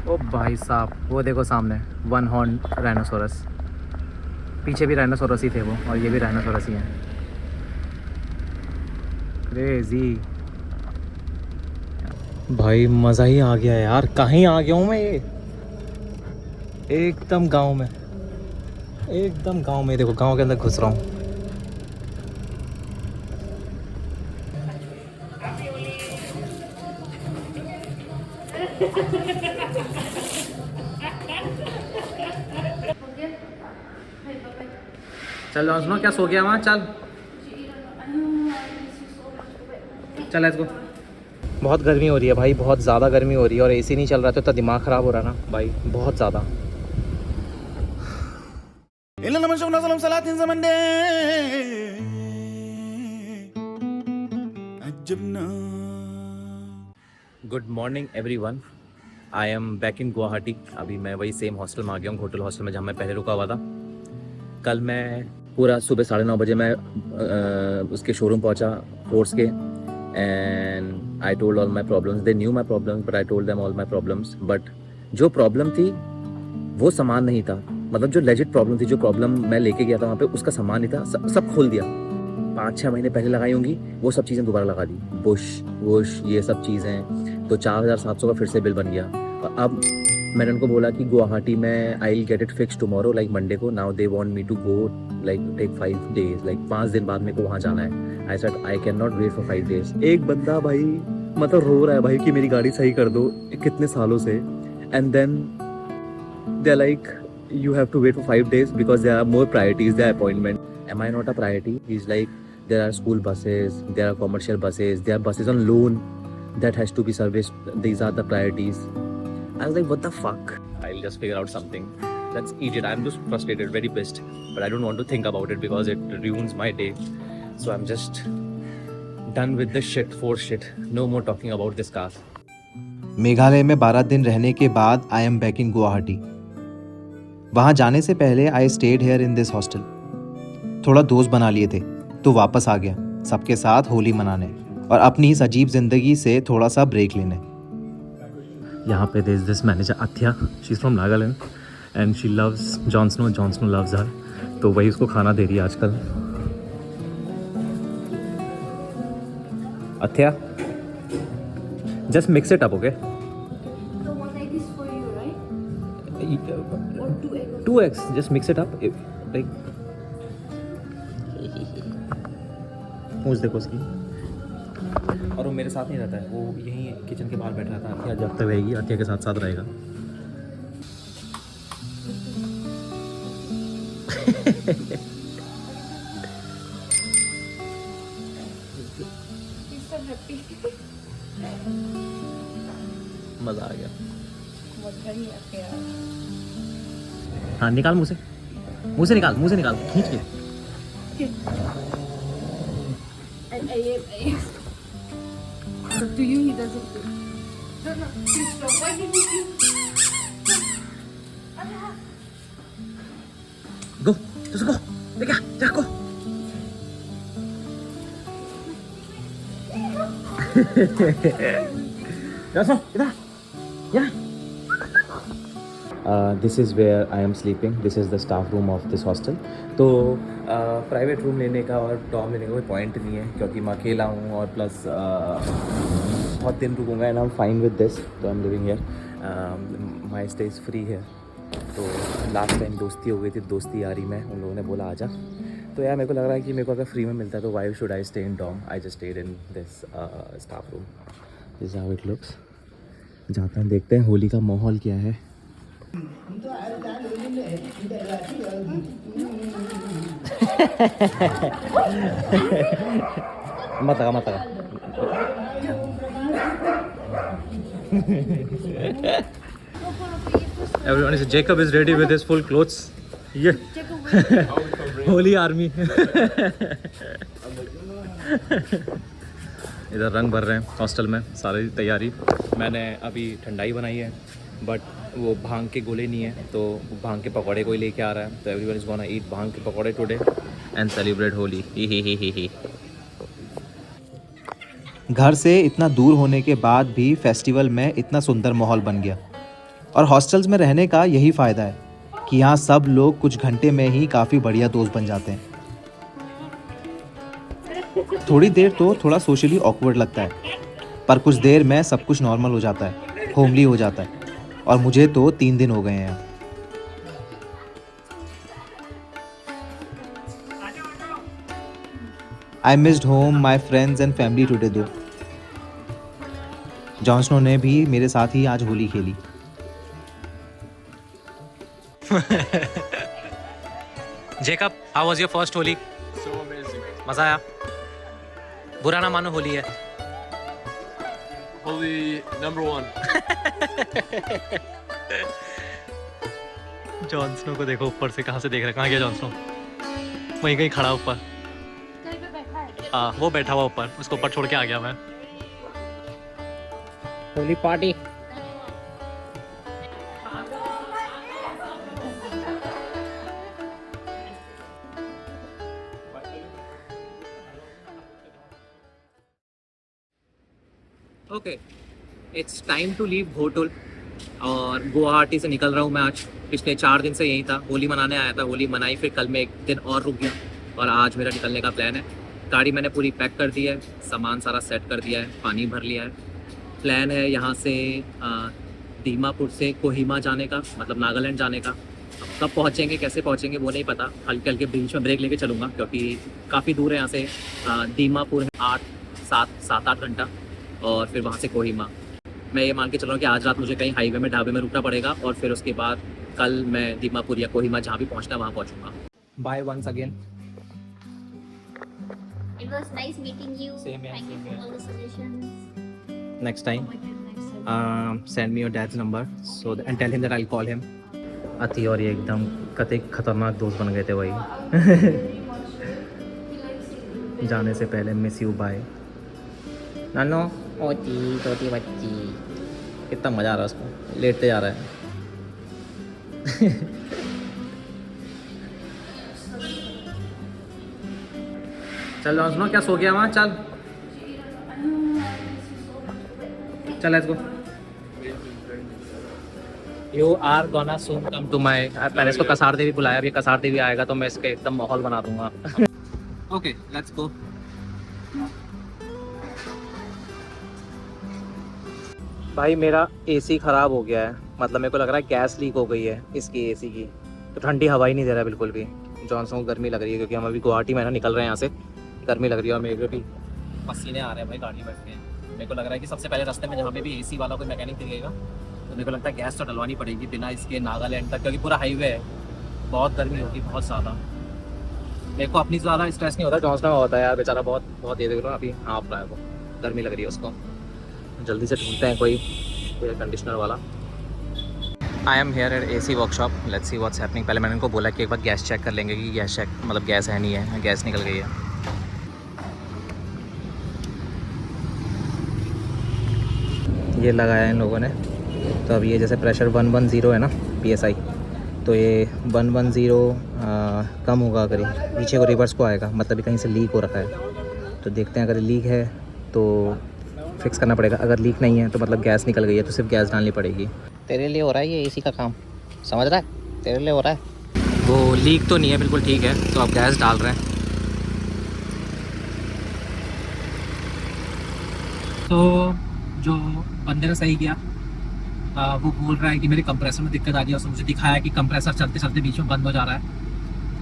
ओ भाई साहब, वो देखो सामने वन हॉर्न राइनोसोरस। पीछे भी राइनोसोरस ही थे वो, और ये भी राइनोसोरस ही हैं। क्रेजी भाई, मज़ा ही आ गया यार। कहीं आ गया हूँ मैं, ये एकदम गांव में, एकदम गांव में। देखो गांव के अंदर घुस रहा हूँ। चल सुनो, क्या सो गया वहाँ? चल चल लेट्स गो। बहुत गर्मी हो रही है भाई, बहुत ज़्यादा गर्मी हो रही है, और एसी नहीं चल रहा तो इतना दिमाग ख़राब हो रहा है ना भाई, बहुत ज़्यादा। Good morning everyone, I am back in Guwahati. अभी मैं वही सेम हॉस्टल में आ गया हूँ, होटल हॉस्टल में जहाँ मैं पहले रुका हुआ था। कल मैं पूरा सुबह 9:30 बजे मैं उसके शोरूम पहुँचा, फोर्स के, and I told all my problems. They knew my problems but I told them all my problems. But जो प्रॉब्लम थी वो सामान नहीं था, मतलब जो लेजिट प्रॉब्लम थी, जो प्रॉब्लम मैं लेके गया था वहाँ पे, उसका सामान नहीं था। सब खोल दिया। 5-6 महीने पहले लगाई होंगी वो सब चीज़ें दोबारा लगा दी, बुश वुश ये सब चीज़ें। तो 4700 का फिर से बिल बन गया। और अब मैंने उनको बोला कि गुवाहाटी में I will get it fix tomorrow, like Monday को। Now they want me to go, like take 5 days, like 5 दिन बाद मेरे को वहाँ जाना है। I said I can not wait for 5 days. एक बंदा भाई मतलब रो रहा है भाई कि मेरी गाड़ी सही कर दो, कितने सालों से। And then they are like you have to wait for 5 days because there are more priorities, there are appointment. Am I not a priority? He's like, there are school buses, there are commercial buses, there are buses on loan that has to be serviced. These are the priorities. I was like, what the fuck? I'll just figure out something. Let's eat it. I'm just frustrated, very pissed, but I don't want to think about it because it ruins my day. So I'm just done with this shit, force shit. No more talking about this car. Meghalaya में 12 दिन रहने के बाद I am back in Guwahati. वहाँ जाने से पहले I stayed here in this hostel. थोड़ा दोस्त बना लिए थे तो वापस आ गया सबके साथ होली मनाने और अपनी इस अजीब ज़िंदगी से थोड़ा सा ब्रेक लेने। यहाँ पे there is this manager Athya, she is from Nagaland and she loves Jon Snow, Jon Snow loves her. तो वही उसको खाना दे रही है आजकल। Athya, just mix it up, okay? The one egg is for you, right? Or 2 eggs? 2 eggs, just mix it up, like पूछ देखो उसकी। और वो मेरे साथ नहीं रहता है, वो यहीं किचन के बाहर बैठ रहा था। अथ्या जब तक रहेगी अथ्या के साथ साथ रहेगा। He's so happy. मज़ा आ गया। मजा ही आ गया। हाँ निकाल मुँह से, मुँह से निकाल, मुँह से निकाल, खींच के। So to you he doesn't do. No, please stop. Why did you? Go, just go, लेके आ, जा go. Jasno, इधर, यहाँ. This is where I am sleeping. This is the staff room of this hostel. तो private room लेने का और dorm लेने का कोई पॉइंट नहीं है क्योंकि मैं अकेला हूँ और प्लस बहुत दिन रुकूंगा and I am fine with this. तो I am living here, my stay is free है। तो लास्ट टाइम दोस्ती हो गई थी, दोस्ती यारी में उन लोगों ने बोला आजा। तो यार मेरे को लग रहा है कि मेरे को अगर फ्री में मिलता है तो why should I stay in dorm. I just stayed in this staff room. This is how it looks. जाते हैं देखते हैं होली का माहौल क्या है। मत लगा, मत लगा। Everyone is Jacob is ready with his full clothes. Yeah. Holi army. इधर रंग भर रहे हैं हॉस्टल में, सारी तैयारी। मैंने अभी ठंडाई बनाई है बट वो भांग के गोले नहीं है तो भांग के पकौड़े कोई लेके आ रहा है। तो एवरीवन इज गोना ईट भांग के पकौड़े टुडे एंड सेलिब्रेट होली। ही। घर से इतना दूर होने के बाद भी फेस्टिवल में इतना सुंदर माहौल बन गया और हॉस्टल्स में रहने का यही फ़ायदा है कि यहाँ सब लोग कुछ घंटे में ही काफ़ी बढ़िया दोस्त बन जाते हैं। थोड़ी देर तो थोड़ा सोशली ऑकवर्ड लगता है, पर कुछ देर में सब कुछ नॉर्मल हो जाता है, होमली हो जाता है। और मुझे तो 3 दिन हो गए हैं। I missed home, my friends and family today दो। जॉन स्नो ने भी मेरे साथ ही आज होली खेली। Jacob, how was your first Holi? So amazing. मजा आया? बुरा ना मानो, होली है। Holy #1. जॉन स्नो को देखो ऊपर से, कहाँ से देख रहा है? कहाँ गया जॉन स्नो? वहीं कहीं खड़ा ऊपर। कहीं पे बैठा है। हाँ, वो बैठा हुआ ऊपर, उसको ऊपर छोड़ के आ गया मैं। Holi party. Okay, it's time to leave hotel. और गुवाहाटी से निकल रहा हूँ मैं आज। पिछले 4 दिन से यहीं था, होली मनाने आया था। होली मनाई, फिर कल मैं 1 दिन और रुक गया और आज मेरा निकलने का प्लान है। गाड़ी मैंने पूरी पैक कर दी है, सामान सारा सेट कर दिया है, पानी भर लिया है। प्लान है यहाँ से दीमापुर से कोहिमा जाने का, मतलब नागालैंड जाने का। अब कब पहुँचेंगे, कैसे पहुँचेंगे वो नहीं पता। हल्के हल्के बीच में ब्रेक लेके चलूँगा, क्योंकि काफ़ी दूर है यहाँ से। दीमापुर है 7-8 घंटा, और फिर वहाँ से कोहिमा। मैं ये मान के चल रहा हूँ कि आज रात मुझे कहीं हाईवे में ढाबे में रुकना पड़ेगा, और फिर उसके बाद कल मैं दीमापुर या कोहिमा जहाँ भी पहुँचना है वहाँ पहुँचूँगा। Bye once again. It was nice meeting you. Same here, Thank you same for here. all the suggestions. Next time Oh my God, next time. send me your dad's number so and tell him that I'll call him. अति और ये एकदम कतई खतरनाक दोस्त बन गए थे भाई। जाने से पहले मिस यू बाय नानो। ओटी तोती बच्ची, कितना मज़ा आ रहा है उसको, लेटते जा रहा है। चल सुनो, क्या सो गया वहाँ? चल चल, let's go. You are gonna soon come to my. मैंने इसको कसार देवी बुलाया, अभी कसार देवी आएगा तो मैं इसके एकदम माहौल बना दूंगा। Okay, let's go. भाई मेरा एसी ख़राब हो गया है, मतलब मेरे को लग रहा है गैस लीक हो गई है इसकी एसी की। तो ठंडी हवा ही नहीं दे रहा है बिल्कुल भी। जॉनसन को गर्मी लग रही है, क्योंकि हम अभी गुवाहाटी में ना निकल रहे हैं यहाँ से। गर्मी लग रही है और मेरे को भी पसीने आ रहे हैं भाई गाड़ी में बैठ के। मेरे को लग रहा है कि सबसे पहले रास्ते में जहाँ पे भी एसी वाला कोई मैकेनिक दिखेगा तो मेरे को लगता है गैस तो डलवानी पड़ेगी बिना इसके नागालैंड तक, क्योंकि पूरा हाईवे है। बहुत गर्मी होगी, बहुत ज़्यादा। मेरे को अपनी ज़्यादा स्ट्रेस नहीं होता, जॉनसन में होता है यार, बेचारा बहुत बहुत ये देख लो अभी हाँफ रहा है वो, गर्मी लग रही है उसको। जल्दी से ढूंढते हैं कोई एयर कंडीशनर वाला। I am here at AC workshop, let's see what's happening. पहले मैंने उनको बोला कि एक बार गैस चेक कर लेंगे कि गैस चेक मतलब गैस है नहीं है, गैस निकल गई है। ये लगाया है इन लोगों ने। तो अब ये जैसे प्रेशर 110 है ना PSI, तो ये 110 कम होगा अगर ये पीछे को रिवर्स को आएगा, मतलब कहीं से लीक हो रखा है। तो देखते हैं, अगर लीक है तो फिक्स करना पड़ेगा, अगर लीक नहीं है तो मतलब गैस निकल गई है तो सिर्फ गैस डालनी पड़ेगी। तेरे लिए हो रहा है ये AC का काम, समझ रहा है? तेरे लिए हो रहा है। वो लीक तो नहीं है, बिल्कुल ठीक है। तो अब गैस डाल रहे हैं। तो जो बंदे ने सही किया, वो बोल रहा है कि मेरे कंप्रेसर में दिक्कत आ गई, और उसने मुझे दिखाया कि कंप्रेसर चलते चलते बीच में बंद हो जा रहा है।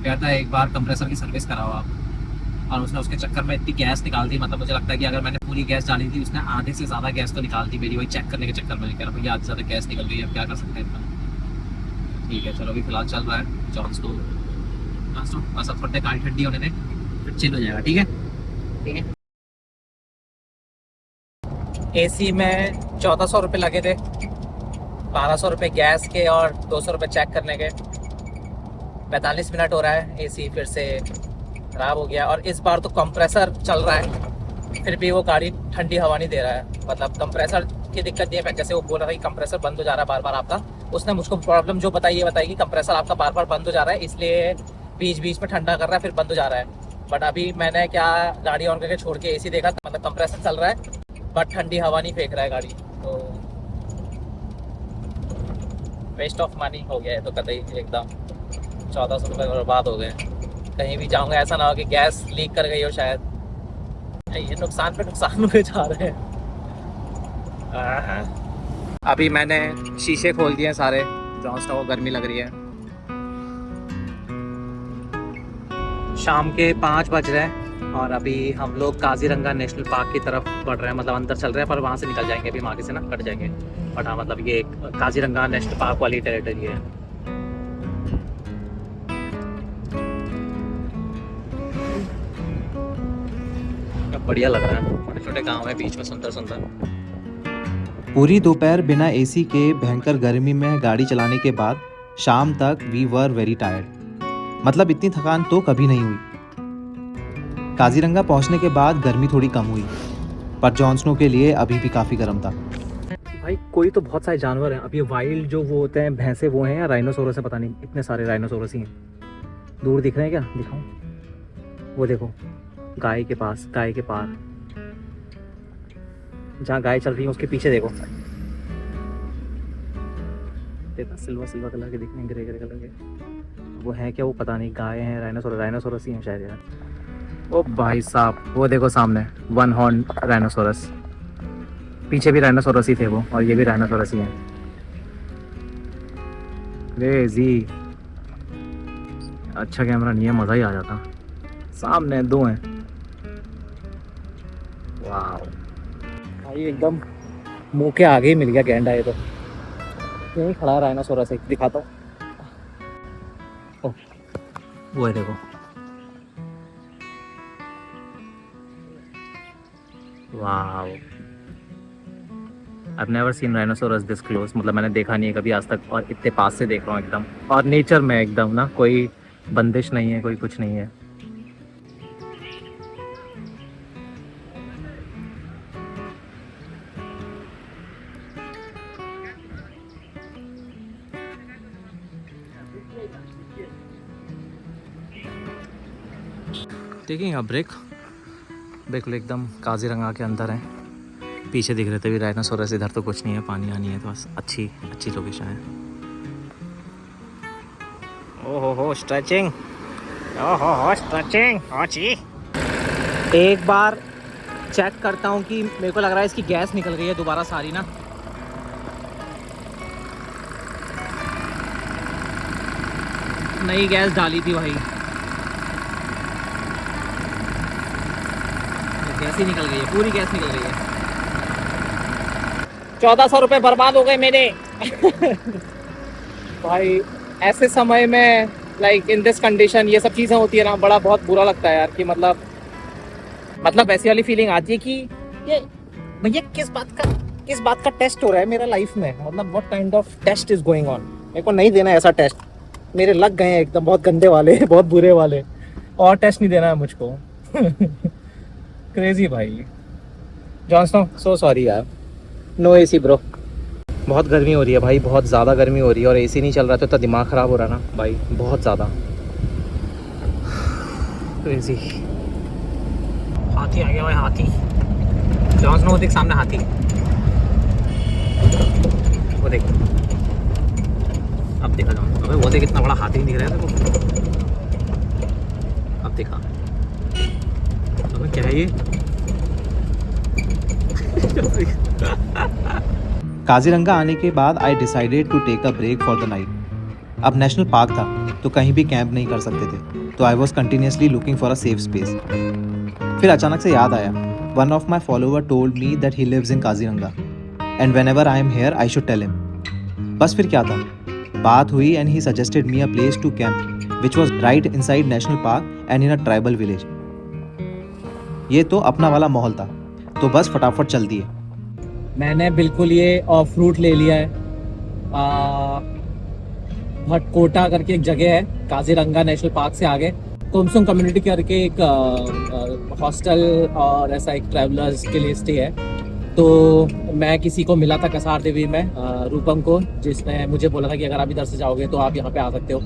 कहता है एक बार कंप्रेसर की सर्विस कराओ आप। और उसने उसके चक्कर में इतनी गैस निकाल दी, मतलब मुझे लगता है कि अगर मैंने पूरी गैस डाली थी उसने आधे से ज़्यादा गैस तो निकाल दी मेरी, वही चेक करने के चक्कर में। कह रहा भैया आधे से ज़्यादा गैस निकल गई है, अब क्या कर सकते हैं इतना। ठीक है चलो, अभी फिलहाल चल रहा है जॉन्स को बस, अब थोड़ी गाड़ी ठंडी होने दें फिर चिल हो जाएगा। ठीक है ठीक है। AC में 1400 रुपये लगे थे, 1200 रुपये गैस के और 200 रुपये चेक करने के। 45 मिनट हो रहा है, AC फिर से ख़राब हो गया। और इस बार तो कंप्रेसर चल रहा है, फिर भी वो गाड़ी ठंडी हवा नहीं दे रहा है। मतलब कंप्रेसर की दिक्कत ये है, जैसे वो बोल रहा था कि कंप्रेसर बंद हो जा रहा है बार बार आपका। उसने मुझको प्रॉब्लम जो बताई ये बताई कि कंप्रेसर आपका बार बार बंद हो जा रहा है, इसलिए बीच बीच में ठंडा कर रहा है फिर बंद हो जा रहा है। बट अभी मैंने क्या गाड़ी ऑन करके छोड़ के AC देखा, मतलब कंप्रेसर चल रहा है बट ठंडी हवा नहीं फेंक रहा है गाड़ी। तो वेस्ट ऑफ मनी हो गया है तो कतई एकदम 1400 रुपये बर्बाद हो गए। कहीं भी जाऊंगा ऐसा ना हो कि गैस लीक कर गई हो शायद। ये नुकसान पे नुकसान हुए जा रहे हैं। अभी मैंने शीशे खोल दिए हैं सारे, जॉन स्नो को गर्मी लग रही है। शाम के 5 बज रहे हैं और अभी हम लोग काजीरंगा नेशनल पार्क की तरफ बढ़ रहे हैं, मतलब अंदर चल रहे हैं, पर वहाँ से निकल जाएंगे अभी, आगे से ना कट जाएंगे। बट हाँ मतलब ये काजीरंगा नेशनल पार्क वाली टेरिटरी है। बढ़िया लग रहा है, छोटे छोटे गाँव है बीच में, सुंदर सुंदर। पूरी दोपहर बिना एसी के भयंकर गर्मी में गाड़ी चलाने के बाद शाम तक वी वर वेरी टायर्ड। मतलब इतनी थकान तो कभी नहीं हुई। काजीरंगा पहुंचने के बाद गर्मी थोड़ी कम हुई, पर जॉन स्नो के लिए अभी भी काफ़ी गर्म था। भाई कोई तो बहुत सारे जानवर हैं अभी वाइल्ड, जो वो होते हैं भैंसे, वो हैं या राइनोसोरस है पता नहीं। इतने सारे राइनोसोरस ही हैं। दूर दिख रहे हैं क्या, दिखाऊं? वो देखो गाय के पास, गाय के पार, जहाँ गाय चल रही है उसके पीछे देखो, देखो सिल्वर सिल्वर कलर के दिखने, ग्रे ग्रे कलर के। वो है क्या, वो पता नहीं। गाय हैं, राइनोसोरस ही हैं शायद यार। ओ भाई साहब वो देखो सामने वन हॉर्न राइनोसोरस, पीछे भी राइनोसोरस ही थे वो, और ये भी राइनोसोरस ही हैं। क्रेजी। अच्छा कैमरा नहीं है, मज़ा ही आ जाता। सामने 2 हैं। वाह भाई एकदम मुंह के आगे ही मिल गया गैंडा। ये तो यहीं खड़ा है राइनोसोरस, एक दिखाता हूँ। ओह वो है देखो। वाह I've never seen rhinoceros this close, मतलब मैंने देखा नहीं है कभी आज तक, और इतने पास से देख रहा हूँ एकदम, और नेचर में एकदम ना, कोई बंदिश नहीं है, कोई कुछ नहीं है। टेकिंग अ ब्रेक, बिल्कुल एकदम काजीरंगा के अंदर है। पीछे दिख रहे थे भी राइनोसोरस, इधर तो कुछ नहीं है, पानी आनी है, तो बस अच्छी अच्छी लोकेशन है। ओहो हो स्ट्रेचिंग, ओहो हो स्ट्रेचिंग, अच्छी। एक बार चेक करता हूँ कि मेरे को लग रहा है इसकी गैस निकल गई है दोबारा सारी ना। नई गैस डाली थी भाई, गैस ही निकल गई है, पूरी गैस निकल गई है। 1400 रुपये बर्बाद हो गए मेरे। भाई ऐसे समय में लाइक इन दिस कंडीशन ये सब चीज़ें होती है ना, बड़ा बहुत बुरा लगता है यार, कि मतलब ऐसी वाली फीलिंग आती है कि ये भैया किस बात का टेस्ट हो रहा है मेरा लाइफ में, मतलब what kind of test is going on. मेरे को नहीं देना ऐसा टेस्ट, मेरे लग गए हैं एकदम बहुत गंदे वाले, बहुत बुरे वाले, और टेस्ट नहीं देना है मुझको। क्रेजी भाई। जॉन स्नो सो सॉरी यार, नो एसी ब्रो। बहुत गर्मी हो रही है भाई, बहुत ज़्यादा गर्मी हो रही है, और एसी नहीं चल रहा तो दिमाग ख़राब हो रहा है ना भाई, बहुत ज़्यादा। क्रेजी। हाथी आ गया भाई, हाथी। जॉन स्नो देख सामने हाथी, वो देख, अब देखा जॉन स्नो, वो देख इतना बड़ा हाथी दिख रहा है देखो, अब देखा। तो क्या है ये? काजीरंगा आने के बाद I decided to take a break for the night. अब नेशनल पार्क था तो कहीं भी कैंप नहीं कर सकते थे, तो I was continuously looking for a safe space. फिर अचानक से याद आया, one of my follower told me that he lives in Kaziranga and whenever I am here I should tell him. बस फिर क्या था, बात हुई and he suggested me a place to camp which was right inside national park and in a tribal village. ये तो अपना वाला माहौल था, तो बस फटाफट चल दिए। मैंने बिल्कुल ये ऑफ रूट ले लिया है। भटकोटा करके एक जगह है काजीरंगा नेशनल पार्क से आगे, कुमसुम कम्युनिटी करके एक हॉस्टल और ऐसा एक ट्रैवलर्स के लिए स्टे है। तो मैं किसी को मिला था कसार देवी में, रूपम को, जिसने मुझे बोला था कि अगर आप इधर से जाओगे तो आप यहाँ पे आ सकते हो।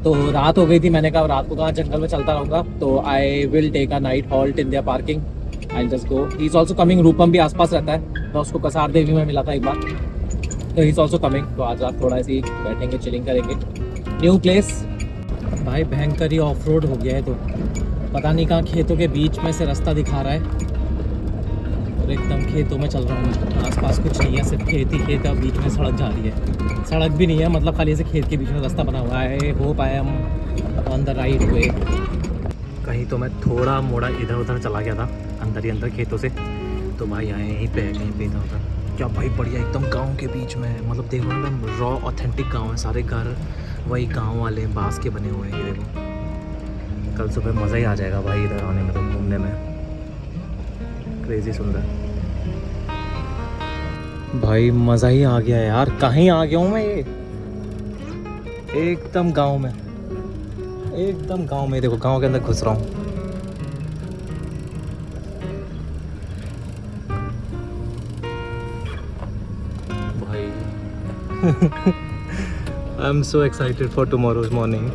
तो रात हो गई थी, मैंने कहा रात को कहाँ जंगल में चलता रहूँगा, तो I will take a night halt in their parking, I just go. He is also coming, Rupam भी आसपास रहता है, मैं उसको कसार देवी में मिला था एक बार। तो ही इज ऑल्सो कमिंग, तो आज रात थोड़ा ऐसे ही बैठेंगे, चिलिंग करेंगे। न्यू प्लेस भाई, भयंकर ही ऑफ रोड हो गया है। तो पता नहीं कहाँ खेतों के बीच में से रास्ता दिखा रहा है और एकदम खेतों में चल रहा हूँ मैं। आसपास कुछ नहीं है, सिर्फ खेत ही खेत है, बीच में सड़क जा रही है। सड़क भी नहीं है, मतलब खाली ऐसे खेत के बीच में रास्ता बना हुआ है। Hope I am on the right way. कहीं तो मैं थोड़ा मोड़ा इधर उधर चला गया था, अंदर ही अंदर खेतों से। तो भाई आए यहीं पे है, कहीं पे इधर उधर। क्या भाई बढ़िया, एकदम गांव के बीच में है। मतलब देखो ना, एकदम रॉ ऑथेंटिक गांव है। सारे घर वही गांव वाले बांस के बने हुए हैं। ये देखो, कल सुबह मज़ा ही आ जाएगा भाई इधर आने में, तो घूमने में क्रेजी सुंदर। भाई मज़ा ही आ गया यार। कहीं आ गया हूँ मैं, ये एकदम गांव में, एकदम गांव में। देखो गांव के अंदर घुस रहा हूँ भाई। I am so excited for tomorrow's morning.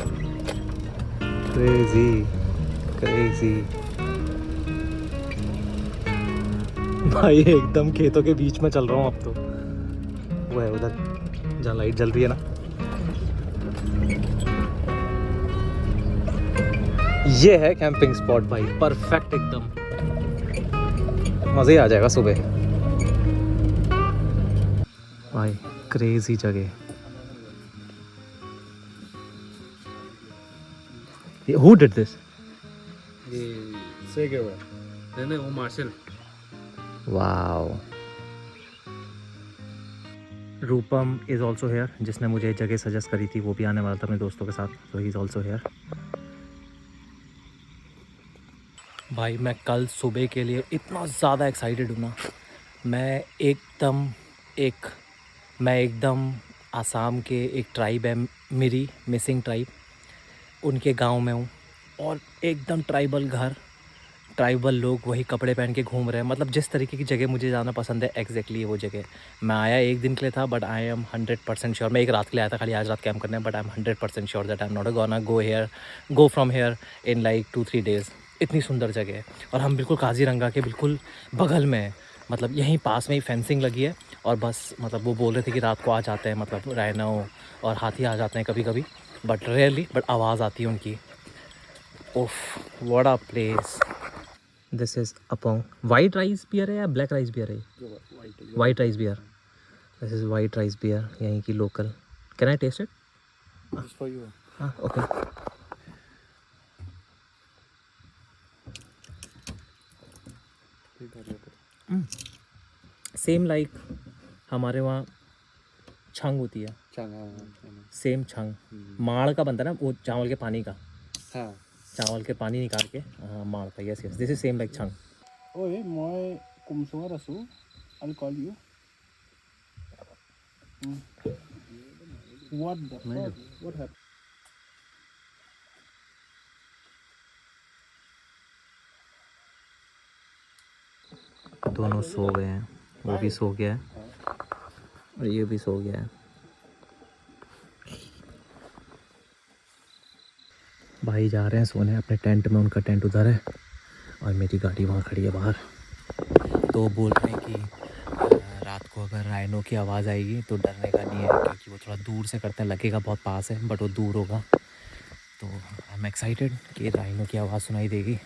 Crazy crazy भाई, एकदम खेतों के बीच में चल रहा हूँ अब तो। वो है उधर जहाँ लाइट जल रही है ना, ये है कैंपिंग स्पॉट भाई, परफेक्ट एकदम। मज़े ही आ जाएगा सुबह भाई। क्रेजी जगह। Who did this? वो Marshall. Wow. Rupam is also here, जिसने मुझे जगह सजेस्ट करी थी। वो भी आने वाला था अपने दोस्तों के साथ, तो ही इज़ ऑल्सो हेयर। भाई मैं कल सुबह के लिए इतना ज़्यादा एक्साइटेड हूँ ना। मैं एकदम आसाम के एक ट्राइब है मेरी, मिसिंग ट्राइब, उनके गांव में हूँ। और एकदम ट्राइबल घर, ट्राइबल लोग वही कपड़े पहन के घूम रहे हैं। मतलब जिस तरीके की जगह मुझे जाना पसंद है, एग्जैक्टली वो जगह। मैं आया एक दिन के लिए था, बट आई एम 100% श्योर। मैं एक रात के लिए आया था खाली, आज रात कैंप करने, but I am 100% sure that I am not gonna go from here in like 2-3 days. इतनी सुंदर जगह है। और हम बिल्कुल काजीरंगा के बिल्कुल बगल में है, मतलब यहीं पास में ही फेंसिंग लगी है। और बस मतलब वो बोल रहे थे कि रात को आ जाते हैं, मतलब राइनो और हाथी आ जाते हैं कभी कभी, बट रेयरली, बट आवाज़ आती है उनकी। ओफ, what a place. This is Apong. White rice beer है या ब्लैक राइस बियर है? White rice beer. This is white rice beer, यहीं की local. Can I taste it? हाँ, ओके। सेम लाइक हमारे वहाँ छंग होती है, सेम छंग माड़ का बनता है ना, वो चावल के पानी का। हाँ। चावल के पानी निकाल के, हाँ माड़ का। Yes yes, this is same like chhang. ओए मैं कुमसुआ रसू, I'll call you. What the fuck? What happened? दोनों सो गए हैं, वो भी सो गया है और ये भी सो गया है। भाई जा रहे हैं सोने अपने टेंट में, उनका टेंट उधर है और मेरी गाड़ी वहाँ खड़ी है बाहर। तो बोल रहे हैं कि रात को अगर राइनो की आवाज़ आएगी तो डरने का नहीं है, क्योंकि वो थोड़ा दूर से करते हैं, लगेगा बहुत पास है बट वो दूर होगा। तो आई एम एक्साइटेड कि राइनो की आवाज़ सुनाई देगी।